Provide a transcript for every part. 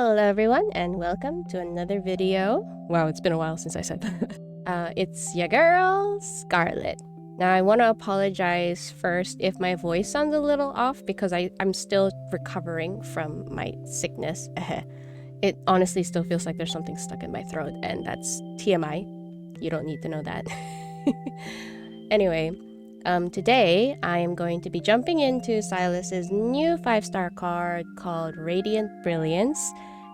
Hello everyone and welcome to another video. Wow, it's been a while since I said that. It's your girl, Scarlett. Now I want to apologize first if my voice sounds a little off because I'm still recovering from my sickness. It honestly still feels like there's something stuck in my throat, and that's TMI. You don't need to know that. Anyway, today I am going to be jumping into Sylus's new 5-star card called Radiant Brilliance,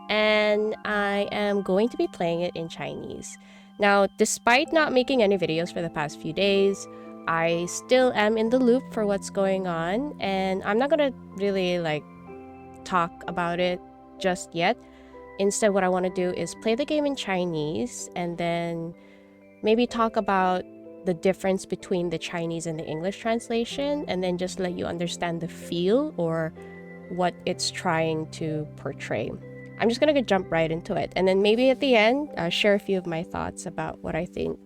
and I am going to be playing it in Chinese. Now, despite not making any videos for the past few days, I still am in the loop for what's going on, and I'm not gonna really talk about it just yet. Instead, what I want to do is play the game in Chinese and then maybe talk about the difference between the Chinese and the English translation, and then just let you understand the feel or what it's trying to portray. I'm just gonna jump right into it, and then maybe at the end share a few of my thoughts about what I think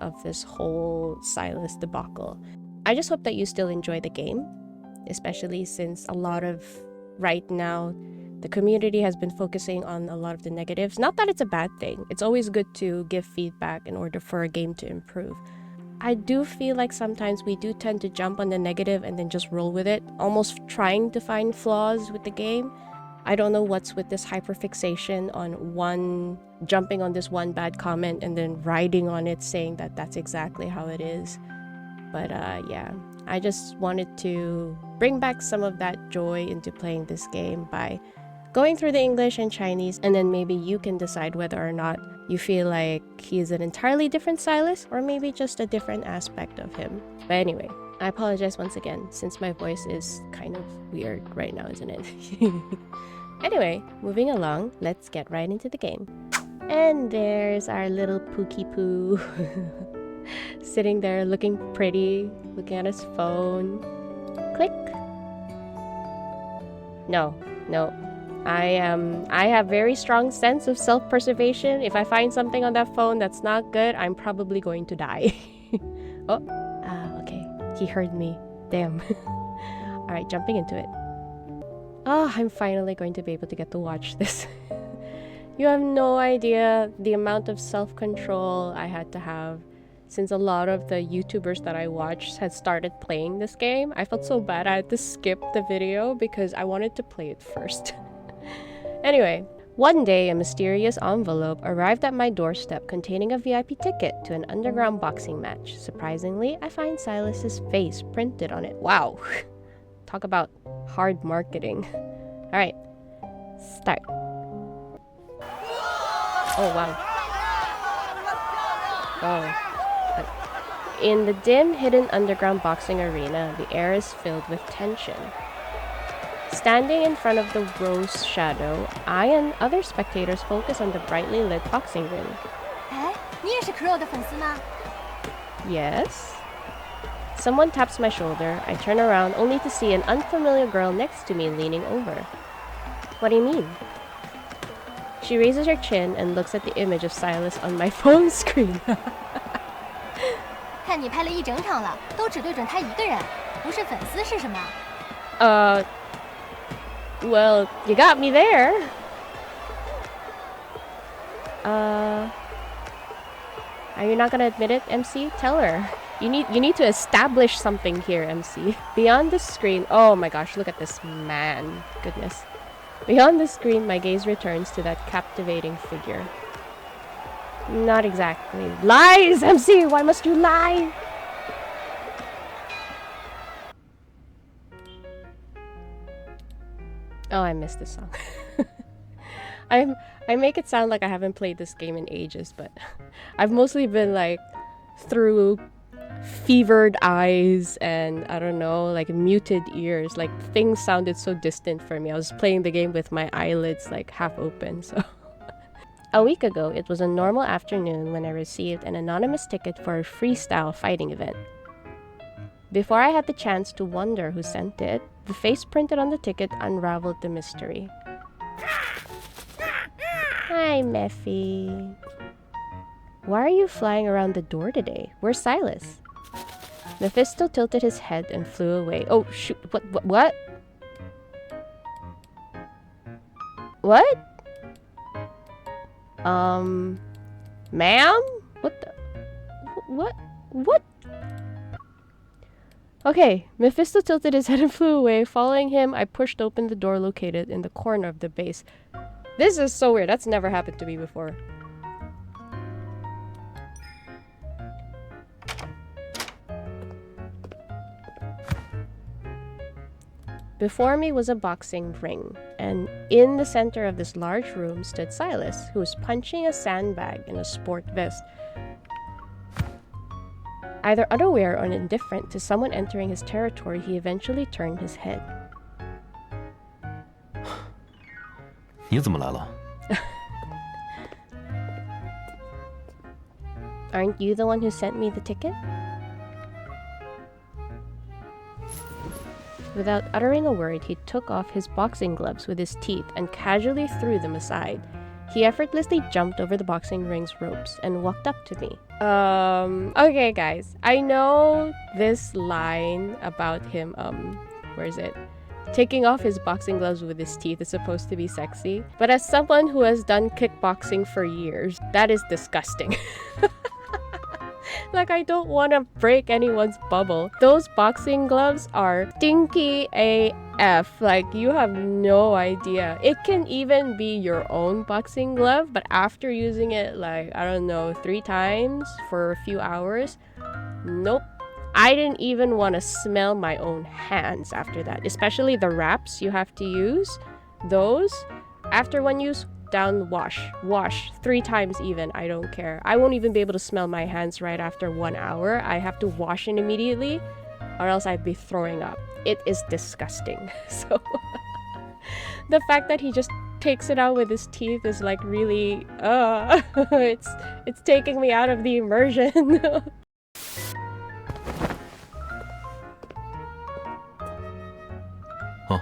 of this whole Sylus debacle. I just hope that you still enjoy the game, especially since a lot of right now the community has been focusing on a lot of the negatives. Not that it's a bad thing. It's always good to give feedback in order for a game to improve. I do feel like sometimes we do tend to jump on the negative and then just roll with it, almost trying to find flaws with the game. I don't know what's with this hyperfixation on jumping on this one bad comment and then riding on it saying that that's exactly how it is. But yeah, I just wanted to bring back some of that joy into playing this game by going through the English and Chinese, and then maybe you can decide whether or not you feel like he's an entirely different Sylus or maybe just a different aspect of him. But anyway, I apologize once again since my voice is kind of weird right now, isn't it? Anyway, moving along, let's get right into the game. And there's our little Pookie Poo sitting there looking pretty, looking at his phone. Click. No. I have very strong sense of self-preservation. If I find something on that phone that's not good, I'm probably going to die. Okay. He heard me. Damn. Alright, jumping into it. I'm finally going to be able to get to watch this. You have no idea the amount of self-control I had to have since a lot of the YouTubers that I watched had started playing this game. I felt so bad I had to skip the video because I wanted to play it first. Anyway, one day a mysterious envelope arrived at my doorstep containing a VIP ticket to an underground boxing match. Surprisingly, I find Sylus's face printed on it. Wow! Talk about hard marketing. Alright, start. Oh, wow. Oh. In the dim, hidden underground boxing arena, the air is filled with tension. Standing in front of the rose shadow, I and other spectators focus on the brightly lit boxing ring. Yes? Someone taps my shoulder. I turn around only to see an unfamiliar girl next to me leaning over. What do you mean? She raises her chin and looks at the image of Sylus on my phone screen. Well, you got me there. Are you not gonna admit it, MC? Tell her. You need to establish something here, MC. Beyond the screen, oh my gosh, look at this man. Goodness. Beyond the screen, my gaze returns to that captivating figure. Not exactly. Lies, MC! Why must you lie? Oh, I missed this song. I make it sound like I haven't played this game in ages, but I've mostly been through fevered eyes and I don't know, muted ears. Things sounded so distant for me. I was playing the game with my eyelids half open, so. A week ago, it was a normal afternoon when I received an anonymous ticket for a freestyle fighting event. Before I had the chance to wonder who sent it, the face printed on the ticket unraveled the mystery. Hi, Mephi. Why are you flying around the door today? Where's Sylus? Mephisto tilted his head and flew away. Oh, shoot. What? What? Ma'am? What the? What? Okay, Mephisto tilted his head and flew away. Following him, I pushed open the door located in the corner of the base. This is so weird. That's never happened to me before. Before me was a boxing ring, and in the center of this large room stood Sylus, who was punching a sandbag in a sport vest. Either unaware or indifferent to someone entering his territory, he eventually turned his head. 你怎么来了? Aren't you the one who sent me the ticket? Without uttering a word, he took off his boxing gloves with his teeth and casually threw them aside. He effortlessly jumped over the boxing ring's ropes and walked up to me. Okay guys, I know this line about him, where is it? Taking off his boxing gloves with his teeth is supposed to be sexy, but as someone who has done kickboxing for years, that is disgusting. Like, I don't want to break anyone's bubble. Those boxing gloves are stinky AF. Like, you have no idea. It can even be your own boxing glove, but after using it, like, I don't know, 3 times for a few hours, nope. I didn't even want to smell my own hands after that. Especially the wraps you have to use. Those, after one use, down, wash 3 times even. I don't care. I won't even be able to smell my hands right after 1 hour. I have to wash it immediately or else I'd be throwing up. It is disgusting. So the fact that he just takes it out with his teeth is like really it's taking me out of the immersion. Oh,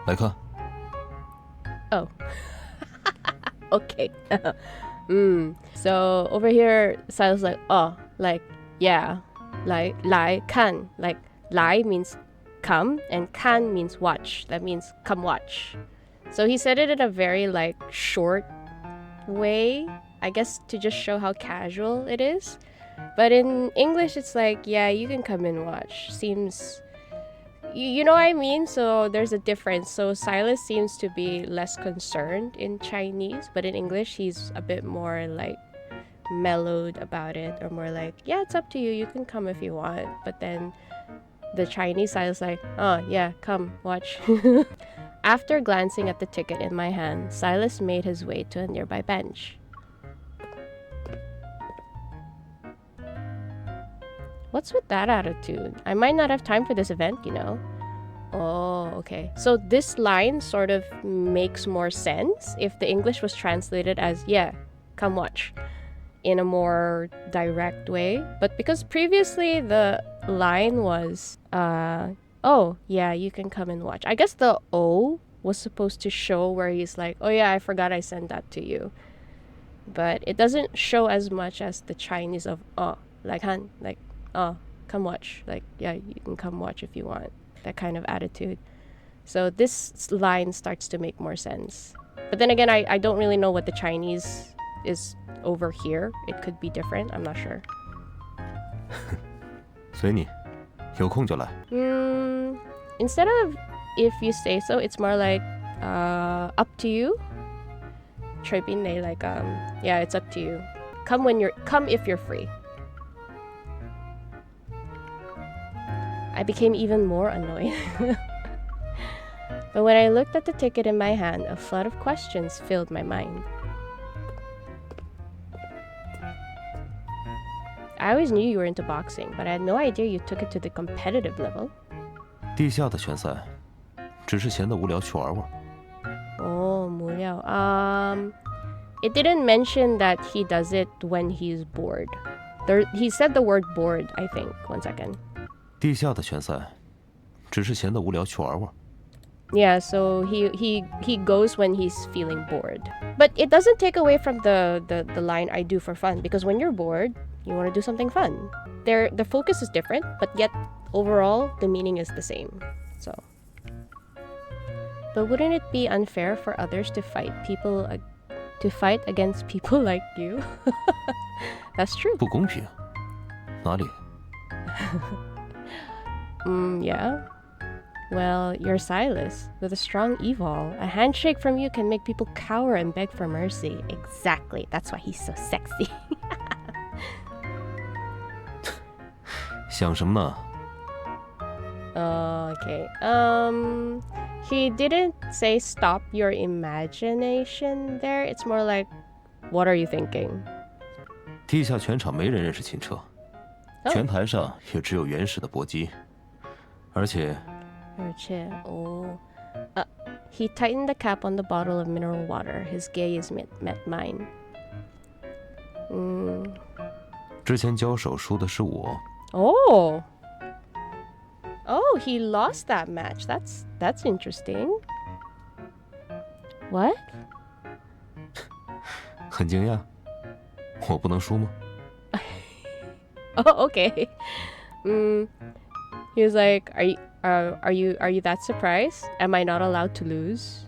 来看. Oh. Okay. So over here, Sylus like, oh, like, yeah, like, 来看, like, 来 means come, and 看 means watch. That means come watch. So he said it in a very, like, short way, I guess to just show how casual it is. But in English, it's like, yeah, you can come and watch. Seems... You know what I mean? So there's a difference. So Sylus seems to be less concerned in Chinese, but in English he's a bit more like mellowed about it, or more like, yeah, it's up to you, you can come if you want. But then the Chinese Sylus like, oh yeah, come watch. After glancing at the ticket in my hand, Sylus made his way to a nearby bench. What's with that attitude? I might not have time for this event, you know? Oh, okay. So this line sort of makes more sense if the English was translated as, yeah, come watch, in a more direct way. But because previously the line was, oh, yeah, you can come and watch. I guess the O was supposed to show where he's like, oh yeah, I forgot I sent that to you. But it doesn't show as much as the Chinese of, oh, like, han, like, oh, come watch. Like, yeah, you can come watch if you want. That kind of attitude. So this line starts to make more sense. But then again, I don't really know what the Chinese is over here. It could be different. I'm not sure. 随你，有空就来. Instead of if you say so, it's more like up to you. 隨便你, like yeah, it's up to you. Come if you're free. I became even more annoyed. But when I looked at the ticket in my hand, a flood of questions filled my mind. I always knew you were into boxing, but I had no idea you took it to the competitive level. 地下的拳赛，只是闲得无聊去玩玩。 Oh, 无聊. It didn't mention that he does it when he's bored. He said the word bored, I think. 1 second. 地下的拳赛，只是闲得无聊去玩玩。 Yeah, so he goes when he's feeling bored. But it doesn't take away from the line I do for fun, because when you're bored, you want to do something fun. The focus is different, but yet overall the meaning is the same. So, but wouldn't it be unfair for others to fight people to fight against people like you. That's true. 不公平，哪里？ Yeah. Well, you're Sylus, with a strong evol. A handshake from you can make people cower and beg for mercy. Exactly. That's why he's so sexy. 想什么呢？ Okay. He didn't say stop your imagination there. It's more like, what are you thinking? 地下全场没人认识秦彻，全台上也只有原始的搏击，而且 he tightened the cap on the bottle of mineral water. His gaze met mine. 之前交手输的是我。 Oh, he lost that match. That's interesting. What? 很惊讶，我不能输吗？ Oh, okay. He was like, are you that surprised? Am I not allowed to lose?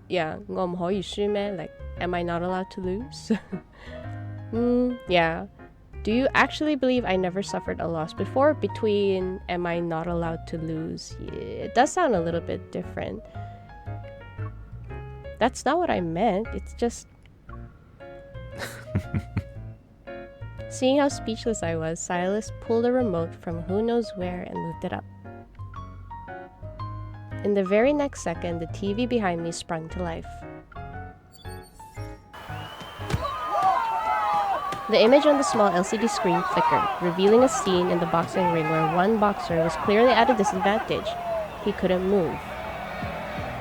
Yeah, 我唔可以輸咩? Like, am I not allowed to lose? Yeah. Do you actually believe I never suffered a loss before? Between am I not allowed to lose? Yeah, it does sound a little bit different. That's not what I meant. It's just... Seeing how speechless I was, Sylus pulled a remote from who knows where and moved it up. In the very next second, the TV behind me sprung to life. The image on the small LCD screen flickered, revealing a scene in the boxing ring where one boxer was clearly at a disadvantage. He couldn't move.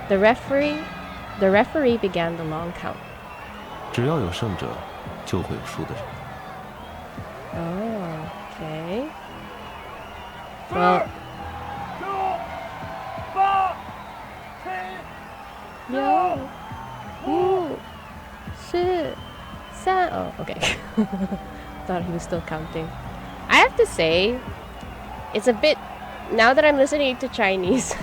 The referee began the long count. 只要有胜者，就会有输的人。 Oh, okay. Well, yo, ooh, shit. Oh, okay. Thought he was still counting. I have to say, it's a bit... Now that I'm listening to Chinese,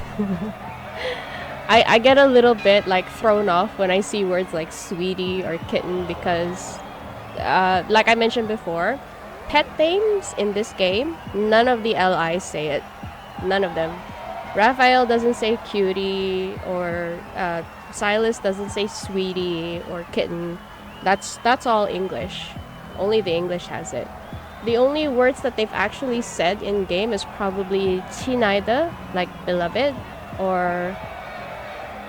I get a little bit like thrown off when I see words like sweetie or kitten because, like I mentioned before, pet names in this game, none of the LIs say it. None of them. Raphael doesn't say cutie, or Sylus doesn't say sweetie or kitten. That's all English. Only the English has it. The only words that they've actually said in game is probably 친하다, like beloved, or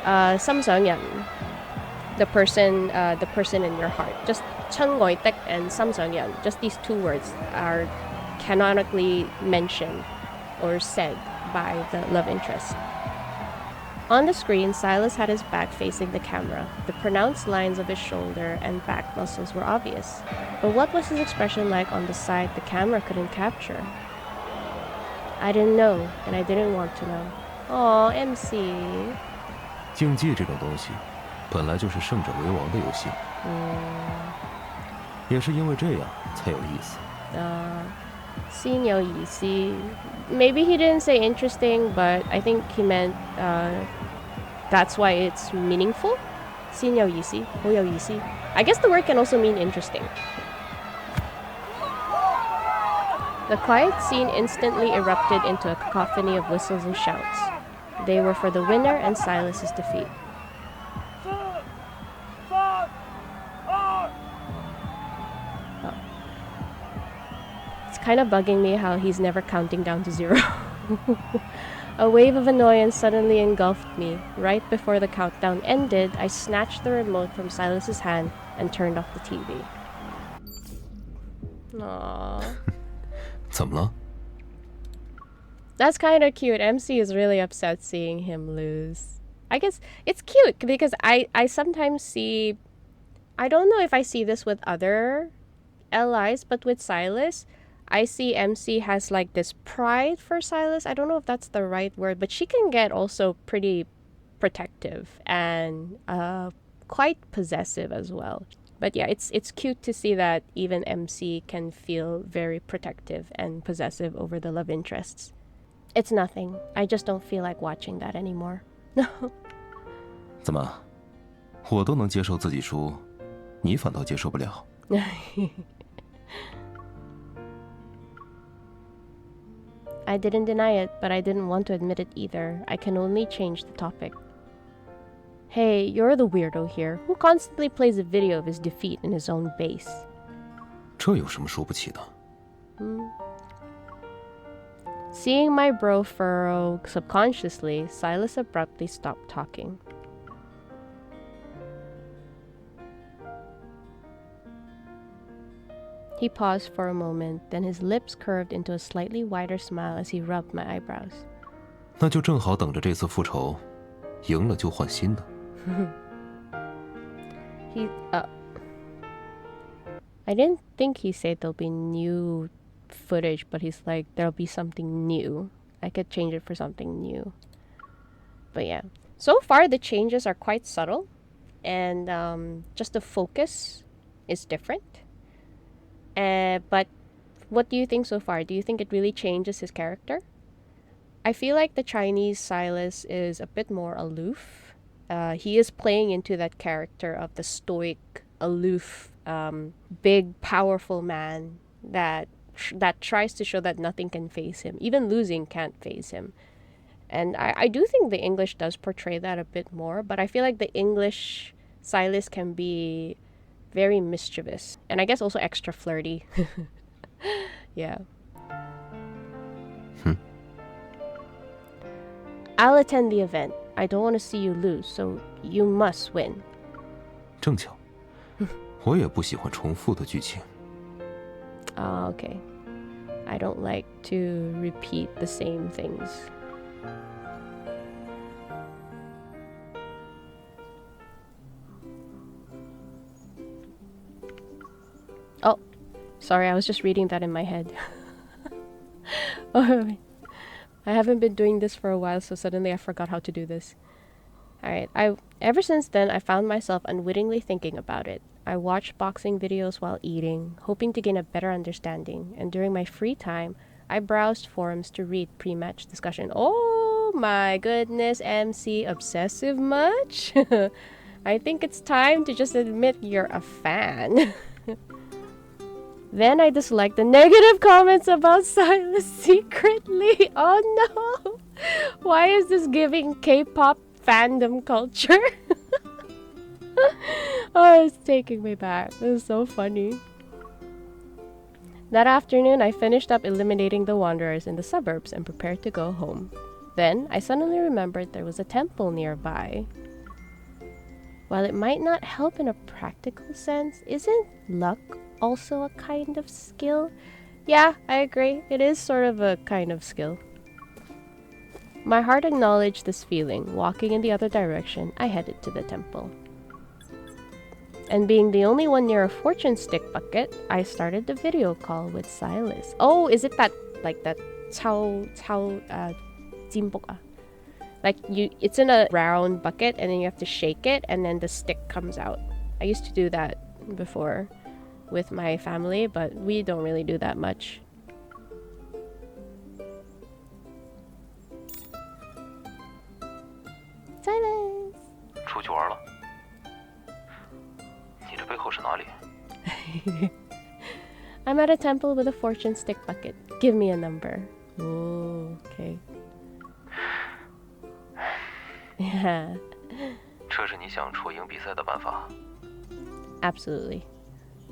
삼성연, the person in your heart. Just 청고이택 and 삼성연. Just these two words are canonically mentioned or said by the love interest. On the screen, Sylus had his back facing the camera. The pronounced lines of his shoulder and back muscles were obvious. But what was his expression like on the side the camera couldn't capture? I didn't know, and I didn't want to know. Aw, MC. 竞技这种东西，本来就是胜者为王的游戏。也是因为这样才有意思。Senior Yisi. Maybe he didn't say interesting, but I think he meant that's why it's meaningful. Senior Yisi. Yisi. I guess the word can also mean interesting. The quiet scene instantly erupted into a cacophony of whistles and shouts. They were for the winner and Sylus's defeat. Kind of bugging me how he's never counting down to 0. A wave of annoyance suddenly engulfed me. Right before the countdown ended, I snatched the remote from Sylus's hand and turned off the TV. Aww. 怎么了？ That's kind of cute. MC is really upset seeing him lose. I guess it's cute because I sometimes see... I don't know if I see this with other LIs, but with Sylus, I see MC has like this pride for Sylus. I don't know if that's the right word, but she can get also pretty protective and quite possessive as well. But yeah, it's cute to see that even MC can feel very protective and possessive over the love interests. It's nothing. I just don't feel like watching that anymore. 怎么，我都能接受自己输，你反倒接受不了。I didn't deny it, but I didn't want to admit it either. I can only change the topic. Hey, you're the weirdo here, who constantly plays a video of his defeat in his own base. 这有什么说不起的？ Seeing my bro furrow subconsciously, Sylus abruptly stopped talking. He paused for a moment, then his lips curved into a slightly wider smile as he rubbed my eyebrows. 那就正好等着这次复仇，赢了就换新的。I didn't think he said there'll be new footage, but he's like, there'll be something new. I could change it for something new. But yeah, so far the changes are quite subtle, and just the focus is different. But what do you think so far? Do you think it really changes his character? I feel like the Chinese Sylus is a bit more aloof. He is playing into that character of the stoic, aloof, big, powerful man that tries to show that nothing can faze him. Even losing can't faze him. And I do think the English does portray that a bit more, but I feel like the English Sylus can be very mischievous. And I guess also extra flirty. Yeah. I'll attend the event. I don't want to see you lose, so you must win. 正巧，我也不喜欢重复的剧情。Okay. I don't like to repeat the same things. Oh, sorry, I was just reading that in my head. Oh, I haven't been doing this for a while, so suddenly I forgot how to do this. Alright, ever since then, I found myself unwittingly thinking about it. I watched boxing videos while eating, hoping to gain a better understanding, and during my free time, I browsed forums to read pre-match discussion. Oh my goodness, MC, obsessive much? I think it's time to just admit you're a fan. Then I disliked the negative comments about Sylus secretly. Oh no! Why is this giving K-pop fandom culture? Oh, it's taking me back. This is so funny. That afternoon, I finished up eliminating the wanderers in the suburbs and prepared to go home. Then, I suddenly remembered there was a temple nearby. While it might not help in a practical sense, isn't luck also a kind of skill? Yeah, I agree. It is sort of a kind of skill. My heart acknowledged this feeling. Walking in the other direction, I headed to the temple. And being the only one near a fortune stick bucket, I started the video call with Sylus. Oh, is it that, like that jimbok? Like it's in a round bucket and then you have to shake it and then the stick comes out. I used to do that before with my family, but we don't really do that much. Sylus! 出去玩了？你这背后是哪里？ I'm at a temple with a fortune stick bucket. Give me a number. Oh, okay. Yeah. 这是你想戳赢比赛的办法？ Absolutely.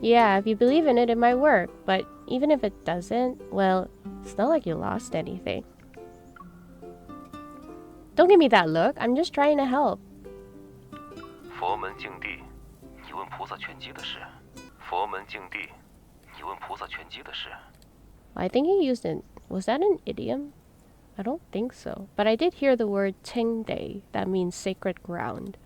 Yeah, if you believe in it, it might work. But even if it doesn't, well, it's not like you lost anything. Don't give me that look. I'm just trying to help. 佛门净地，你问菩萨拳击的事。佛门净地，你问菩萨拳击的事。 I think he used it. Was that an idiom? I don't think so. But I did hear the word Tengde. That means sacred ground.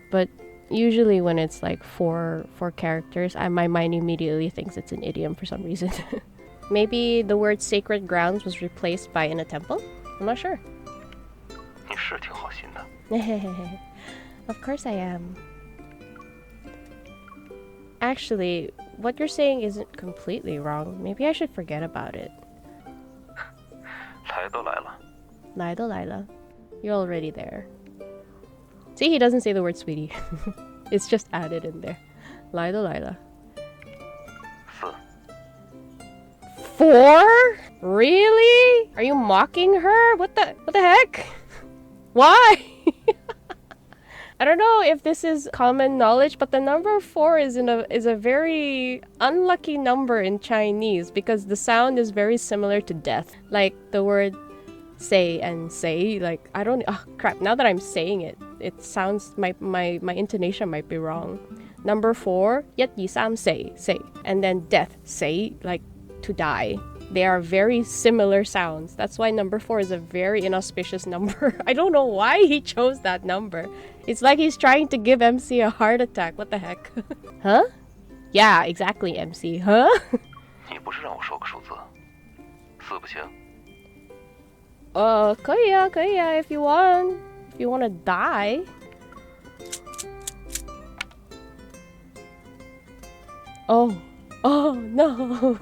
But usually when it's like four characters, my mind immediately thinks it's an idiom for some reason. Maybe the word sacred grounds was replaced by in a temple? I'm not sure. 你是挺好心的。Of course I am. Actually, what you're saying isn't completely wrong. Maybe I should forget about it. 来都来了。来都来了. You're already there. See, he doesn't say the word sweetie. It's just added in there. 来的来了。4. 4? Really? Are you mocking her? What the heck? Why? I don't know if this is common knowledge, but the number 4 is a very unlucky number in Chinese because the sound is very similar to death. Like the word say and say, like I don't crap, now that I'm saying it, it sounds my intonation might be wrong. Number 4, 1 2 3 say, and then death, say, like to die. They are very similar sounds. That's why number 4 is a very inauspicious number. I don't know why he chose that number. It's like he's trying to give MC a heart attack. What the heck? Huh? Yeah, exactly, MC. Huh? 你不是让我说个数字，4不行。可以啊 if you want. If you want to die. Oh no.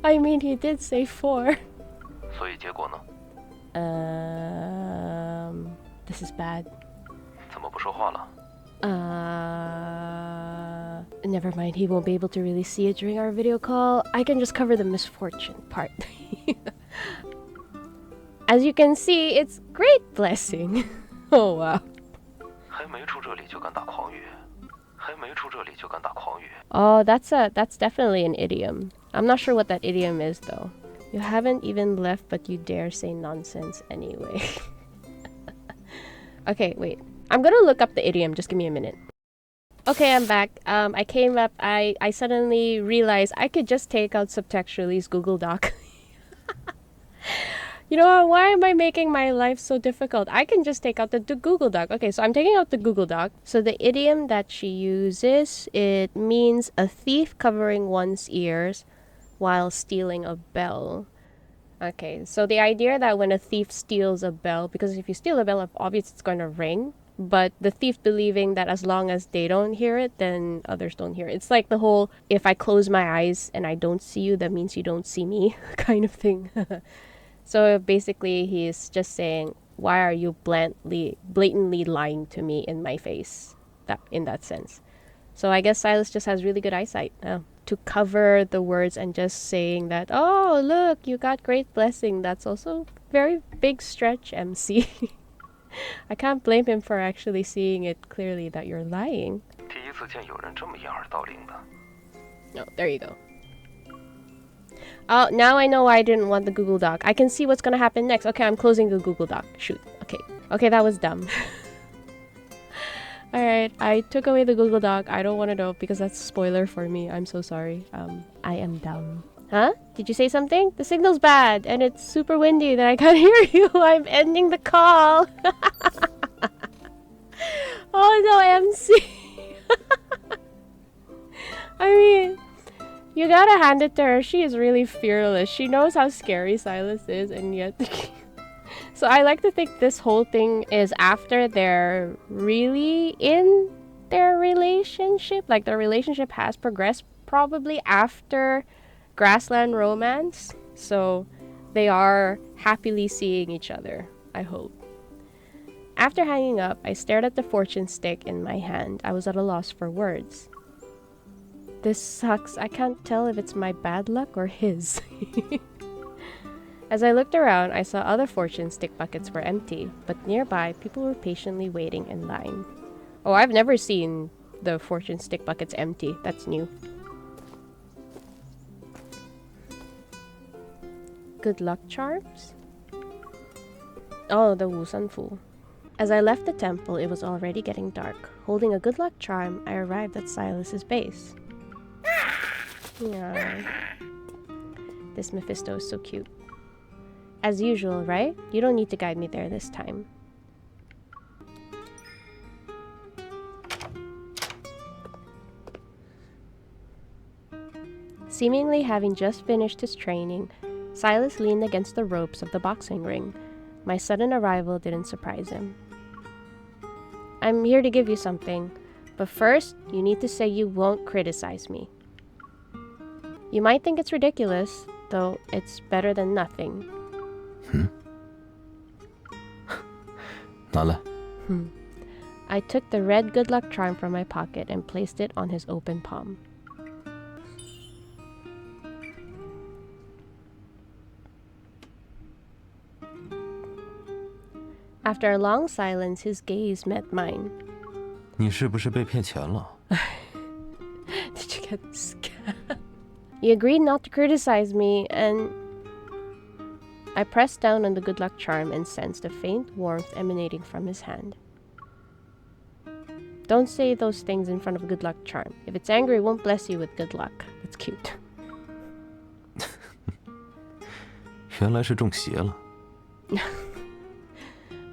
I mean, he did say 4. 所以结果呢？ This is bad. 怎么不说话了？ Never mind, he won't be able to really see it during our video call. I can just cover the misfortune part. As you can see, it's great blessing. Oh wow. 还没出这里就敢打诳语，还没出这里就敢打诳语。 Oh, that's definitely an idiom. I'm not sure what that idiom is though. You haven't even left, but you dare say nonsense anyway. Okay, wait. I'm gonna look up the idiom. Just give me a minute. Okay, I'm back. I came up. I suddenly realized I could just take out Subtextually's Google Doc. You know what? Why am I making my life so difficult? I can just take out the Google Doc. Okay, so I'm taking out the Google Doc. So the idiom that she uses, it means a thief covering one's ears while stealing a bell. Okay, so the idea that when a thief steals a bell, because if you steal a bell, obviously it's going to ring, but the thief believing that as long as they don't hear it, then others don't hear it. It's like the whole, if I close my eyes and I don't see you, that means you don't see me kind of thing. So basically, he's just saying, why are you blatantly lying to me in my face? In that sense. So I guess Sylus just has really good eyesight to cover the words and just saying that, oh, look, you got great blessing. That's also very big stretch, MC. I can't blame him for actually seeing it clearly that you're lying. 第一次见有人这么掩耳盗铃的。 No, there you go. Oh, now I know why I didn't want the Google Doc. I can see what's gonna happen next. Okay, I'm closing the Google Doc. Shoot. Okay, that was dumb. Alright, I took away the Google Doc. I don't want to know because that's a spoiler for me. I'm so sorry. I am dumb. Huh? Did you say something? The signal's bad and it's super windy that I can't hear you. I'm ending the call. Oh no, MC. I mean, you gotta hand it to her. She is really fearless. She knows how scary Sylus is, and yet... So I like to think this whole thing is after they're really in their relationship. Like, their relationship has progressed probably after Grassland Romance. So they are happily seeing each other, I hope. After hanging up, I stared at the fortune stick in my hand. I was at a loss for words. This sucks. I can't tell if it's my bad luck or his. As I looked around, I saw other fortune stick buckets were empty, but nearby, people were patiently waiting in line. Oh, I've never seen the fortune stick buckets empty. That's new. Good luck charms? Oh, the Wusanfu. As I left the temple, it was already getting dark. Holding a good luck charm, I arrived at Sylus's base. Yeah. This Mephisto is so cute. As usual, right? You don't need to guide me there this time. Seemingly having just finished his training, Sylus leaned against the ropes of the boxing ring. My sudden arrival didn't surprise him. I'm here to give you something, but first, you need to say you won't criticize me. You might think it's ridiculous, though it's better than nothing. 拿来。I took the red good luck charm from my pocket and placed it on his open palm. After a long silence, his gaze met mine. 你是不是被骗钱了? Did you get scammed? He agreed not to criticize me, and I pressed down on the good luck charm and sensed a faint warmth emanating from his hand. Don't say those things in front of a good luck charm. If it's angry, it won't bless you with good luck. That's cute. 原来是中邪了。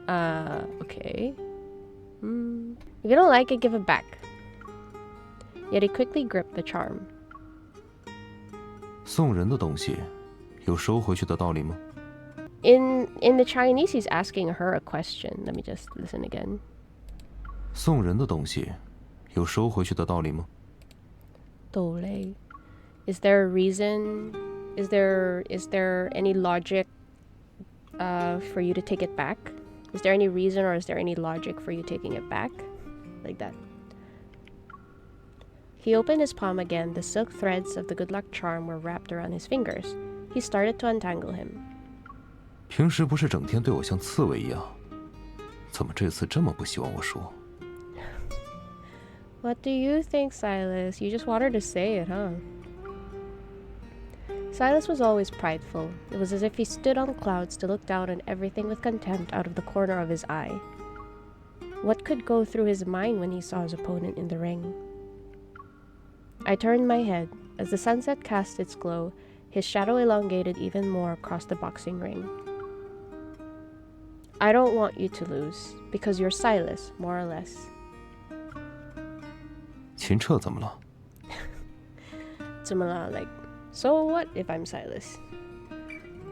Okay. If you don't like it, give it back. Yet he quickly gripped the charm. 送人的东西有收回去的道理吗? In the Chinese, he's asking her a question. Let me just listen again. 送人的东西有收回去的道理吗? 道理. Is there a reason? Is there any logic for you to take it back? Is there any reason or is there any logic for you taking it back? Like that. He opened his palm again. The silk threads of the good luck charm were wrapped around his fingers. He started to untangle him. 平时不是整天对我像刺猬一样，怎么这次这么不希望我说? What do you think, Sylus? You just wanted to say it, huh? Sylus was always prideful. It was as if he stood on clouds to look down on everything with contempt out of the corner of his eye. What could go through his mind when he saw his opponent in the ring? I turned my head. As the sunset cast its glow, his shadow elongated even more across the boxing ring. I don't want you to lose, because you're Sylus, more or less. 秦彻怎么了? 怎么了? Like, so what if I'm Sylus?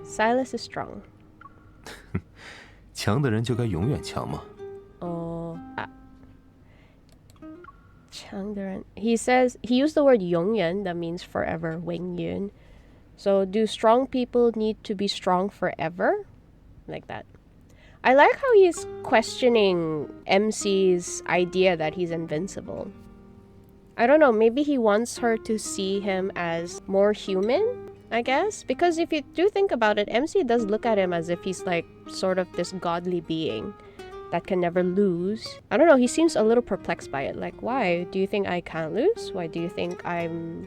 Sylus is strong. 强的人就该永远强吗? Oh, 强的人. He says, he used the word 永远, that means forever, 永远. So do strong people need to be strong forever? Like that. I like how he's questioning MC's idea that he's invincible. I don't know, maybe he wants her to see him as more human, I guess? Because if you do think about it, MC does look at him as if he's like sort of this godly being that can never lose. I don't know, he seems a little perplexed by it. Like, why? Do you think I can't lose? Why do you think I'm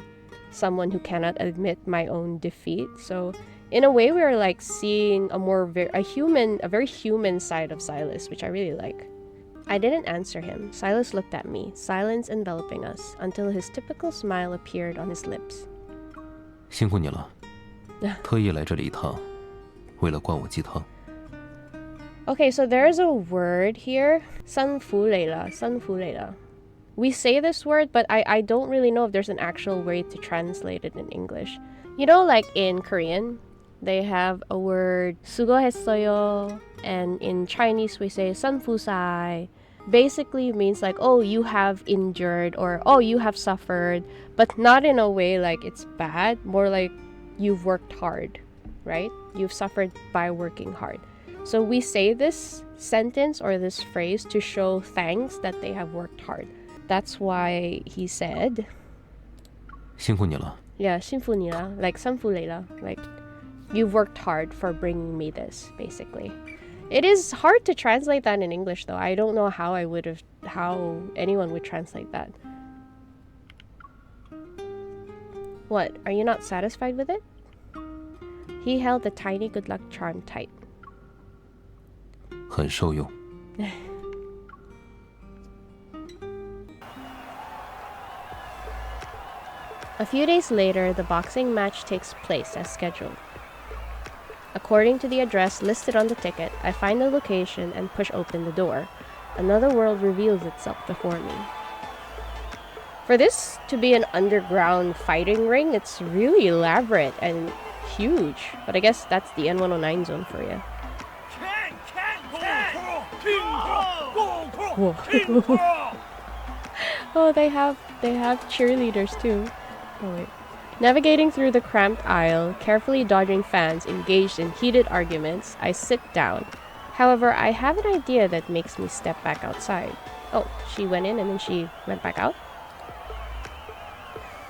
someone who cannot admit my own defeat? So in a way, we're like seeing a very human side of Sylus, which I really like. I didn't answer him. Sylus looked at me, silence enveloping us, until his typical smile appeared on his lips. 辛苦你了，特意来这里一趟，为了灌我鸡汤。 Okay, so there's a word here, 辛苦你了, 辛苦你了. We say this word, but I don't really know if there's an actual way to translate it in English. You know, like in Korean, they have a word 수고했어요, and in Chinese we say 선푸사이. Basically means like, oh, you have injured, or oh, you have suffered, but not in a way like it's bad, more like you've worked hard, right? You've suffered by working hard. So we say this sentence or this phrase to show thanks that they have worked hard. That's why he said 辛苦你了. Yeah, 辛苦你了, like 辛苦你了, like you've worked hard for bringing me this, basically. It is hard to translate that in English, though. I don't know how anyone would translate that. What? Are you not satisfied with it? He held the tiny good luck charm tight. 很受用. A few days later, the boxing match takes place as scheduled. According to the address listed on the ticket, I find the location and push open the door. Another world reveals itself before me. For this to be an underground fighting ring, it's really elaborate and huge. But I guess that's the N109 zone for you. Oh, they have cheerleaders too. Oh wait. Navigating through the cramped aisle, carefully dodging fans engaged in heated arguments, I sit down. However, I have an idea that makes me step back outside. Oh, she went in and then she went back out.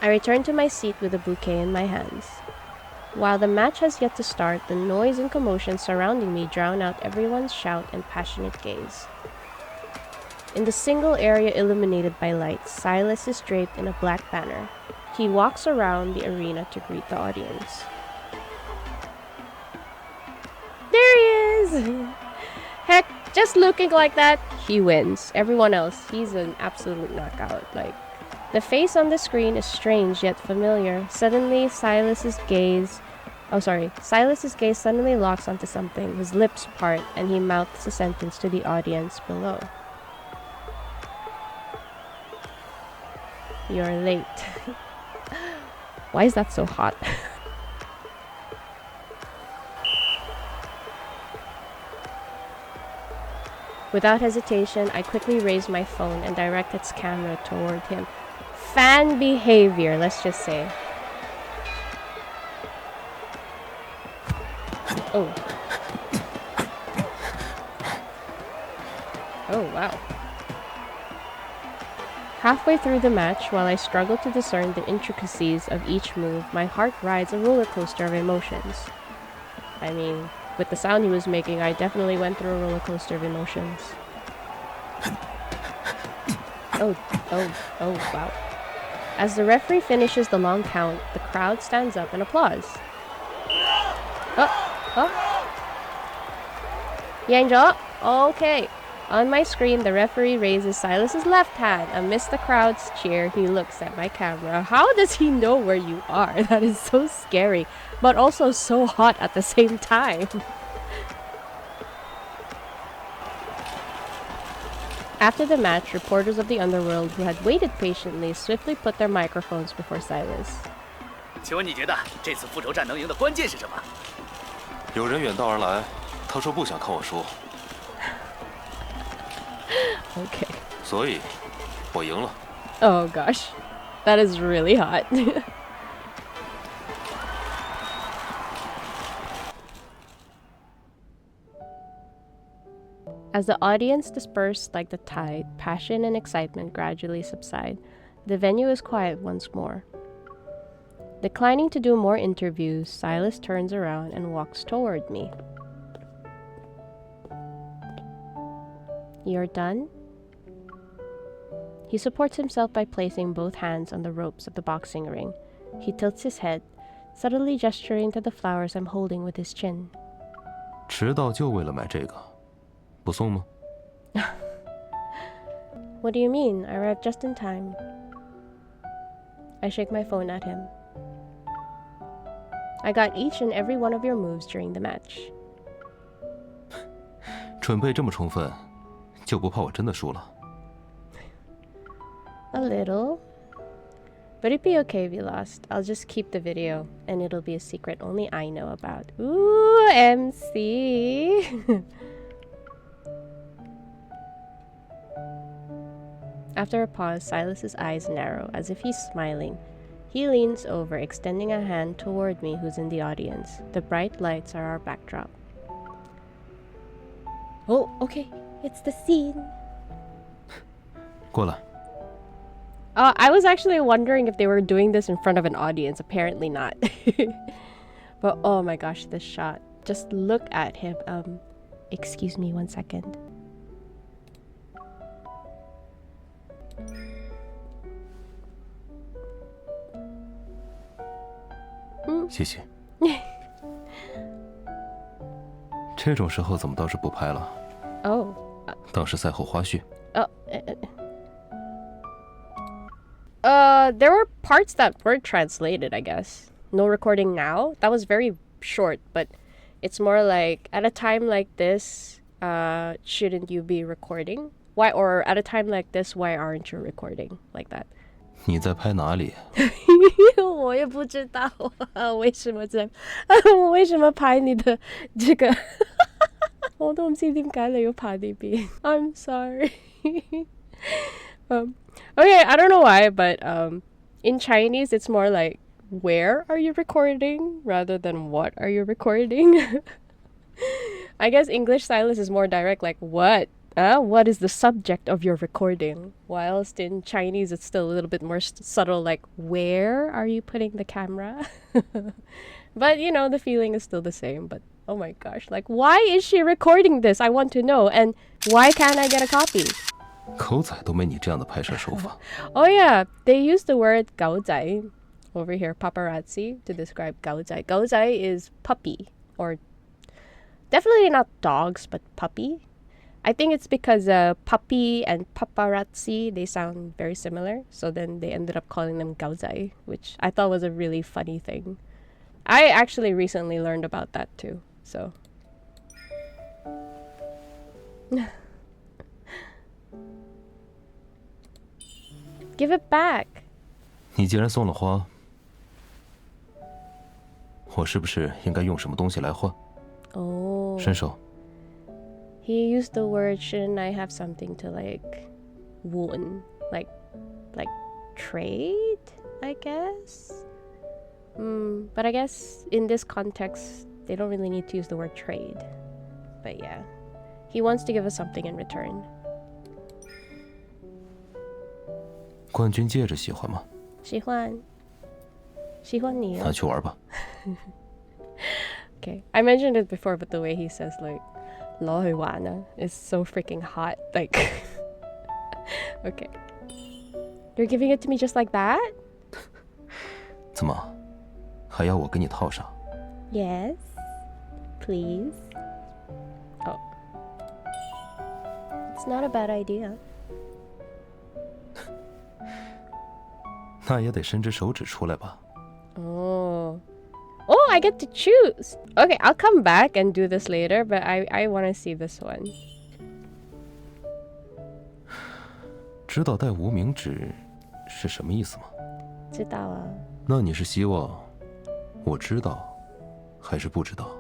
I returned to my seat with a bouquet in my hands. While the match has yet to start, the noise and commotion surrounding me drown out everyone's shout and passionate gaze. In the single area illuminated by lights, Sylus is draped in a black banner. He walks around the arena to greet the audience. There he is! Heck, just looking like that, he wins. Everyone else, he's an absolute knockout. Like, the face on the screen is strange yet familiar. Suddenly, Sylus's gaze suddenly locks onto something. His lips part, and he mouths a sentence to the audience below. You're late. Why is that so hot? Without hesitation, I quickly raise my phone and direct its camera toward him. Fan behavior, let's just say. Oh. Oh, wow. Halfway through the match, while I struggle to discern the intricacies of each move, my heart rides a roller coaster of emotions. I mean, with the sound he was making, I definitely went through a roller coaster of emotions. Oh, wow. As the referee finishes the long count, the crowd stands up and applauds. Yangja, okay. On my screen, the referee raises Sylus's left hand. Amidst the crowd's cheer, he looks at my camera. How does he know where you are? That is so scary, but also so hot at the same time. After the match, reporters of the underworld who had waited patiently swiftly put their microphones before Sylus. 请问你觉得这次复仇战能赢的关键是什么？有人远道而来，他说不想看我输。Okay. 所以，我赢了。Oh gosh, that is really hot. As the audience dispersed like the tide, passion and excitement gradually subside. The venue is quiet once more. Declining to do more interviews, Sylus turns around and walks toward me. You're done? He supports himself by placing both hands on the ropes of the boxing ring. He tilts his head, subtly gesturing to the flowers I'm holding with his chin. 迟到就为了买这个，不送吗？ What do you mean? I arrived just in time. I shake my phone at him. I got each and every one of your moves during the match. 准备这么充分，就不怕我真的输了？ A little. But it'd be okay if you lost. I'll just keep the video, and it'll be a secret only I know about. Ooh, MC! After a pause, Sylus's eyes narrow, as if he's smiling. He leans over, extending a hand toward me who's in the audience. The bright lights are our backdrop. Oh, okay. It's the scene. 过来。 I was actually wondering if they were doing this in front of an audience. Apparently not. But oh my gosh, this shot. Just look at him. Excuse me 1 second. Mm. 谢谢。这种时候怎么倒是不拍了？ Oh. 当是赛后花絮。 Oh. There were parts that were translated, I guess. No recording now. That was very short, but it's more like, at a time like this, shouldn't you be recording? Why, or at a time like this, why aren't you recording? Like that. 你在拍哪里？我也不知道为什么在我为什么拍你的这个我都唔知點解你要拍呢邊 I'm sorry. Okay, I don't know why, but in Chinese it's more like where are you recording rather than what are you recording. I guess English Sylus is more direct, like what What is the subject of your recording? Whilst in Chinese, it's still a little bit more subtle, like, where are you putting the camera? But, you know, the feeling is still the same. But, oh my gosh, like, why is she recording this? I want to know. And why can't I get a copy? 狗仔都没你这样的拍摄手法。Oh yeah, they use the word 狗仔 over here, paparazzi, to describe 狗仔. 狗仔 is puppy, or definitely not dogs, but puppy. I think it's because puppy and paparazzi, they sound very similar. So then they ended up calling them 狗仔, which I thought was a really funny thing. I actually recently learned about that too, so. Give it back. 你既然送了花，我是不是应该用什么东西来换？ Oh. 伸手。 He used the word, shouldn't I have something to like woon? Like trade, I guess? But I guess in this context, they don't really need to use the word trade. But yeah, he wants to give us something in return. 冠军戒指喜欢吗？喜欢你哦。拿去玩吧。 Okay, I mentioned it before, but the way he says like 攞去玩啊 is so freaking hot. Like, okay, you're giving it to me just like that? 怎么，还要我给你套上？ Yes, please. Oh, it's not a bad idea. 那也得伸只手指出来吧。 Oh, I get to choose. Okay, I'll come back and do this later, but I want to see this one. 知道带无名指是什么意思吗？知道啊。那你是希望我知道，还是不知道？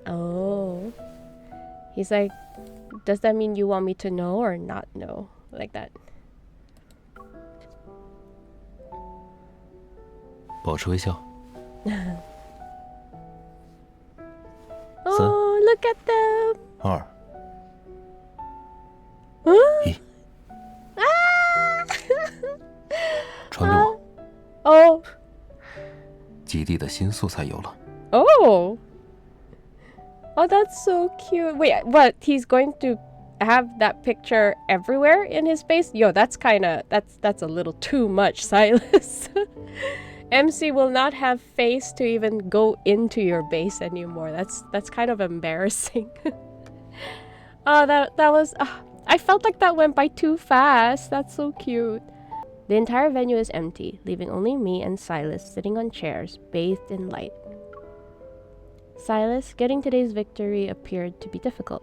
Oh, he's like, does that mean you want me to know or not know? Like that. 保持微笑。 Oh, look at them. 2、1，传给我。 Oh. 极地的新素材有了。 Oh, that's so cute. Wait, what? He's going to have that picture everywhere in his face? Yo, that's a little too much, Sylus. MC will not have face to even go into your base anymore. That's kind of embarrassing. Oh, that was... I felt like that went by too fast. That's so cute. The entire venue is empty, leaving only me and Sylus sitting on chairs, bathed in light. Sylus, getting today's victory appeared to be difficult.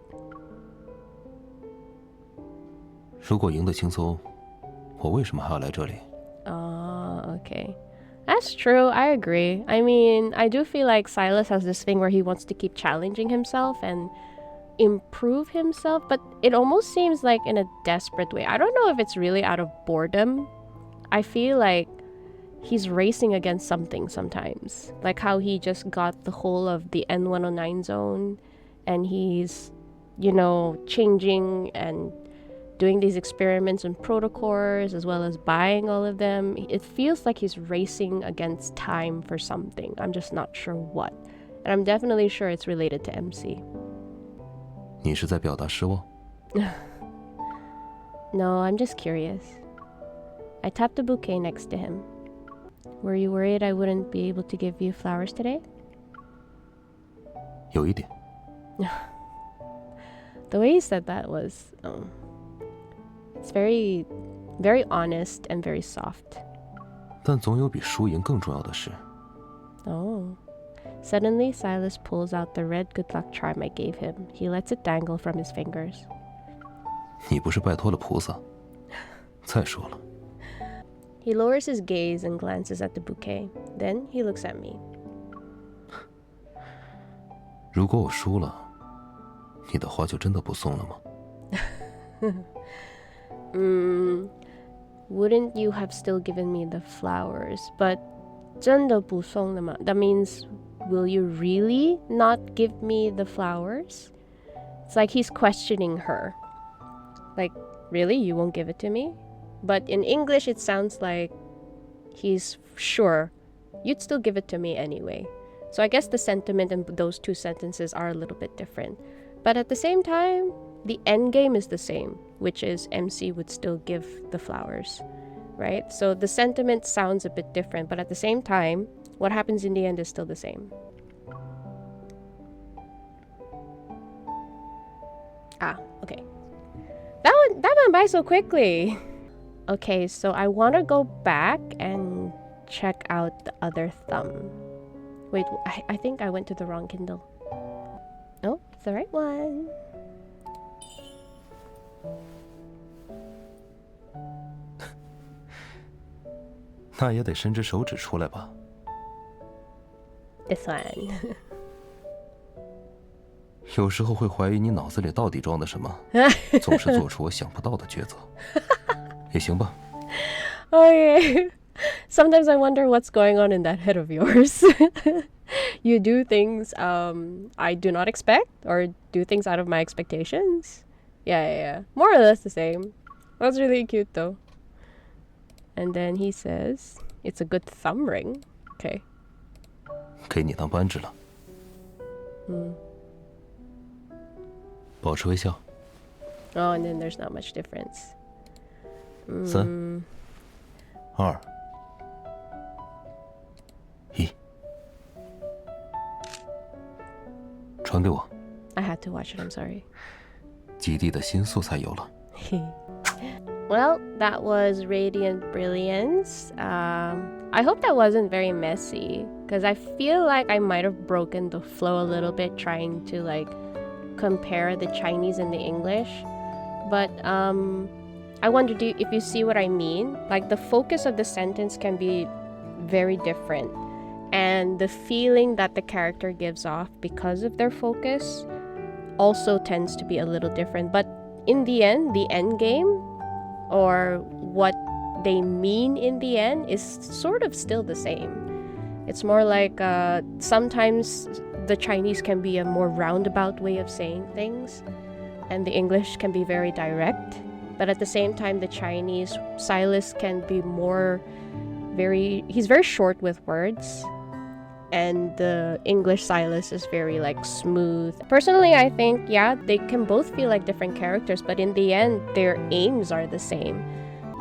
如果赢得轻松，我为什么还要来这里？ Oh, okay. That's true. I agree. I mean, I do feel like Sylus has this thing where he wants to keep challenging himself and improve himself, but it almost seems like in a desperate way. I don't know if it's really out of boredom. I feel like he's racing against something sometimes. Like how he just got the whole of the N109 zone and he's, you know, changing and doing these experiments and protocors as well as buying all of them. It feels like he's racing against time for something. I'm just not sure what. And I'm definitely sure it's related to MC. 你是在表达失望？ No, I'm just curious. I tapped the bouquet next to him. Were you worried I wouldn't be able to give you flowers today? 有一点。 The way he said that was... it's very, very honest and very soft. 但总有比输赢更重要的事。 Oh. Suddenly, Sylus pulls out the red good luck charm I gave him. He lets it dangle from his fingers. 你不是拜托了菩萨？再说了， He lowers his gaze and glances at the bouquet. Then he looks at me. 如果我输了，你的花就真的不送了吗？ Wouldn't you have still given me the flowers? But 真的不送了吗? That means, will you really not give me the flowers? It's like he's questioning her. Like, really? You won't give it to me? But in English, it sounds like he's sure you'd still give it to me anyway. So I guess the sentiment in those two sentences are a little bit different. But at the same time, the end game is the same, which is MC would still give the flowers, right? So the sentiment sounds a bit different, but at the same time, what happens in the end is still the same. Ah, okay. That went by so quickly. Okay, so I want to go back and check out the other thumb. Wait, I think I went to the wrong Kindle. Oh, it's the right one.那也得伸只手指出来吧。 This one. 有时候会怀疑你脑子里到底装的什么，总是做出我想不到的抉择。也行吧。Okay. Sometimes I wonder what's going on in that head of yours. You do things I do not expect, or do things out of my expectations. Yeah. More or less the same. That's really cute though. And then he says, it's a good thumb ring. Okay. 给你当扳指了。保持微笑。 Oh, and then there's not much difference. 3、2、1，传给我。 I had to watch it, I'm sorry. 基地的新素材有了。Well, that was Radiant Brilliance. I hope that wasn't very messy, because I feel like I might have broken the flow a little bit trying to like compare the Chinese and the English. But I wondered if you see what I mean. Like the focus of the sentence can be very different, and the feeling that the character gives off because of their focus also tends to be a little different. But in the end game, or what they mean in the end, is sort of still the same. It's more like sometimes the Chinese can be a more roundabout way of saying things, and the English can be very direct. But at the same time, the Chinese Sylus can be he's very short with words, and the English Sylus is very like smooth. Personally, I think, yeah, they can both feel like different characters, but in the end, their aims are the same.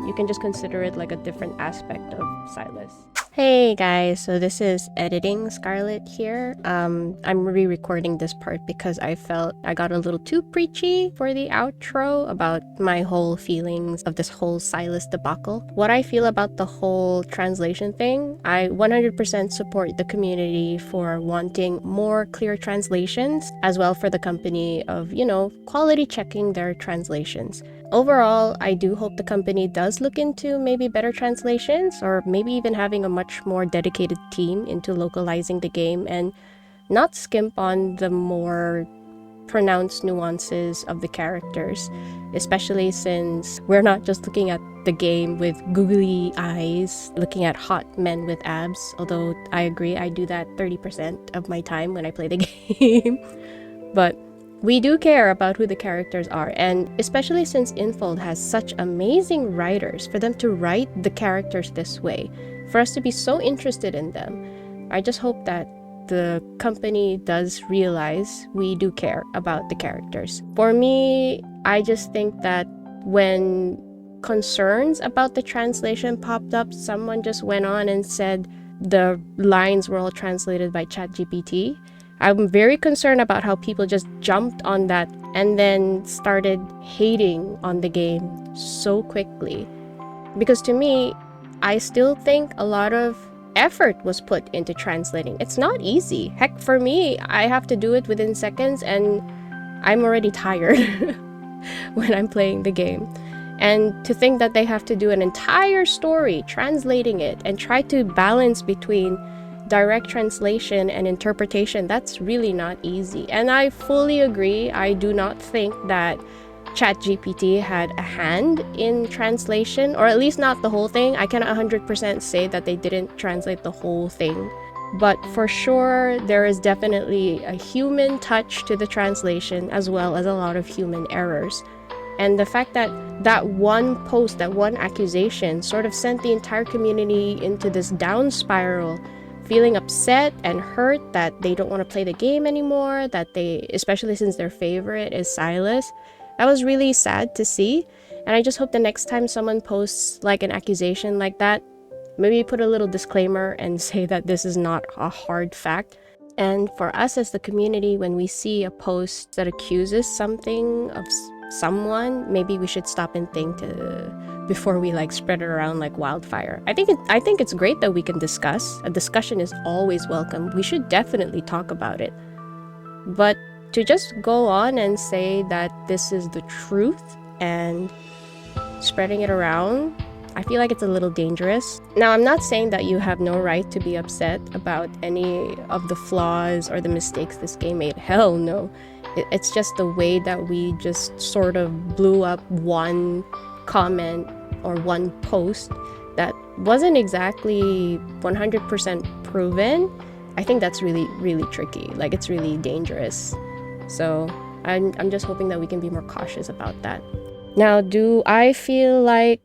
You can just consider it like a different aspect of Sylus. Hey guys, so this is editing Scarlett here. I'm re-recording this part because I felt I got a little too preachy for the outro about my whole feelings of this whole Sylus debacle. What I feel about the whole translation thing, I 100% support the community for wanting more clear translations, as well for the company of, quality checking their translations. Overall, I do hope the company does look into maybe better translations, or maybe even having a much more dedicated team into localizing the game and not skimp on the more pronounced nuances of the characters, especially since we're not just looking at the game with googly eyes, looking at hot men with abs, although I agree I do that 30% of my time when I play the game. But we do care about who the characters are, and especially since Infold has such amazing writers, for them to write the characters this way, for us to be so interested in them, I just hope that the company does realize we do care about the characters. For me, I just think that when concerns about the translation popped up, someone just went on and said the lines were all translated by ChatGPT. I'm very concerned about how people just jumped on that and then started hating on the game so quickly. Because to me, I still think a lot of effort was put into translating. It's not easy. Heck, for me, I have to do it within seconds and I'm already tired when I'm playing the game. And to think that they have to do an entire story translating it and try to balance between direct translation and interpretation, that's really not easy. And I fully agree. I do not think that ChatGPT had a hand in translation, or at least not the whole thing. I cannot 100% say that they didn't translate the whole thing. But for sure, there is definitely a human touch to the translation, as well as a lot of human errors. And the fact that that one post, that one accusation sort of sent the entire community into this down spiral, feeling upset and hurt that they don't want to play the game anymore, that they, especially since their favorite is Sylus. That was really sad to see. And I just hope the next time someone posts like an accusation like that, maybe put a little disclaimer and say that this is not a hard fact. And for us as the community, when we see a post that accuses something of someone, maybe we should stop and think before we like spread it around like wildfire. I think it's great that we can discuss. A discussion is always welcome. We should definitely talk about it. But to just go on and say that this is the truth and spreading it around, I feel like it's a little dangerous. Now, I'm not saying that you have no right to be upset about any of the flaws or the mistakes this game made. Hell no. It's just the way that we just sort of blew up one comment or one post that wasn't exactly 100% proven. I think that's really, really tricky. Like, it's really dangerous. So I'm just hoping that we can be more cautious about that. Now, do I feel like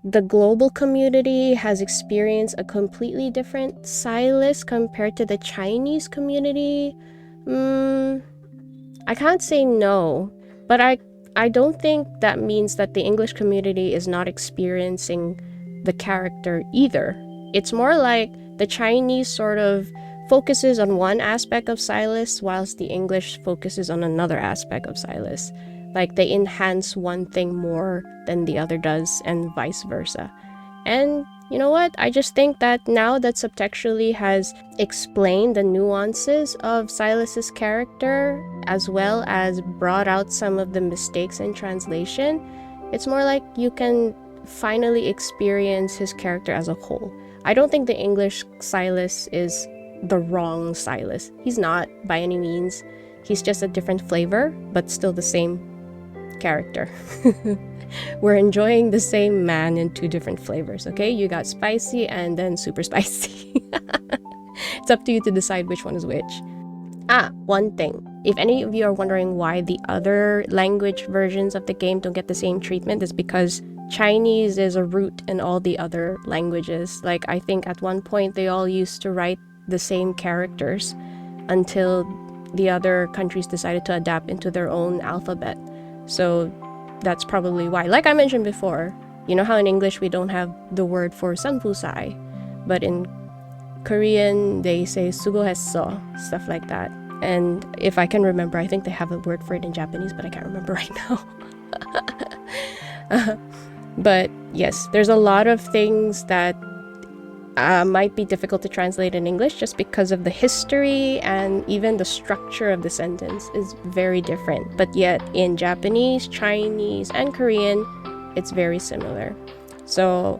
the global community has experienced a completely different Sylus compared to the Chinese community? I can't say no, but I don't think that means that the English community is not experiencing the character either. It's more like the Chinese sort of focuses on one aspect of Sylus, whilst the English focuses on another aspect of Sylus. Like, they enhance one thing more than the other does, and vice versa. And you know what? I just think that now that Subtextually has explained the nuances of Sylus's character, as well as brought out some of the mistakes in translation, it's more like you can finally experience his character as a whole. I don't think the English Sylus is the wrong Sylus. He's not, by any means. He's just a different flavor, but still the same character. We're enjoying the same man in two different flavors, okay? You got spicy and then super spicy. It's up to you to decide which one is which. One thing. If any of you are wondering why the other language versions of the game don't get the same treatment, it's because Chinese is a root in all the other languages. Like, I think at one point they all used to write the same characters until the other countries decided to adapt into their own alphabet. So that's probably why. Like I mentioned before, you know how in English we don't have the word for sanfusai, but in Korean they say sugoheseo, stuff like that. And if I can remember, I think they have a word for it in Japanese, but I can't remember right now. But yes, there's a lot of things that might be difficult to translate in English just because of the history, and even the structure of the sentence is very different. But yet in Japanese, Chinese, and Korean, it's very similar. So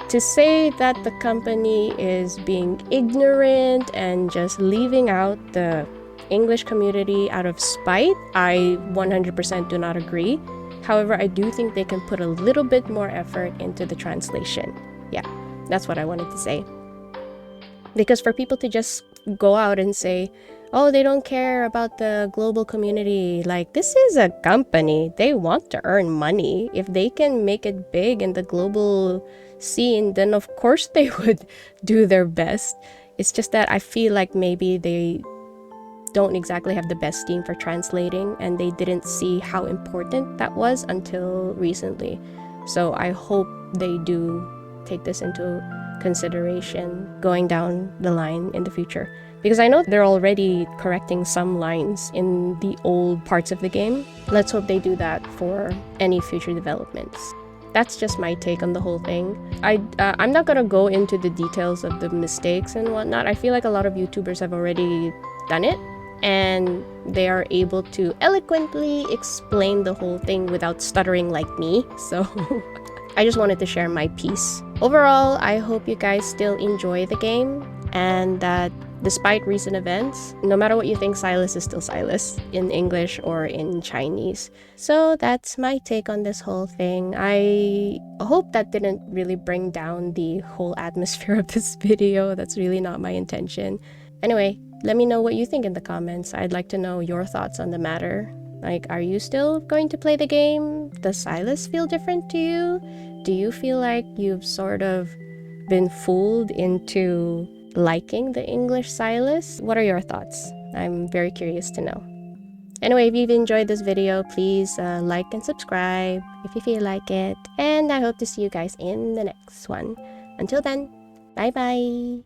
to say that the company is being ignorant and just leaving out the English community out of spite, I 100% do not agree. However, I do think they can put a little bit more effort into the translation. Yeah. That's what I wanted to say. Because for people to just go out and say, oh, they don't care about the global community. Like, this is a company. They want to earn money. If they can make it big in the global scene, then of course they would do their best. It's just that I feel like maybe they don't exactly have the best team for translating, and they didn't see how important that was until recently. So I hope they do take this into consideration going down the line in the future, because I know they're already correcting some lines in the old parts of the game. Let's hope they do that for any future developments. That's just my take on the whole thing. I'm not gonna go into the details of the mistakes and whatnot. I feel like a lot of YouTubers have already done it, and they are able to eloquently explain the whole thing without stuttering like me. So I just wanted to share my piece. Overall, I hope you guys still enjoy the game, and that despite recent events, no matter what you think, Sylus is still Sylus in English or in Chinese. So that's my take on this whole thing. I hope that didn't really bring down the whole atmosphere of this video. That's really not my intention. Anyway, let me know what you think in the comments. I'd like to know your thoughts on the matter. Like, are you still going to play the game? Does Sylus feel different to you? Do you feel like you've sort of been fooled into liking the English Sylus? What are your thoughts? I'm very curious to know. Anyway, if you've enjoyed this video, please like and subscribe if you feel like it. And I hope to see you guys in the next one. Until then, bye bye!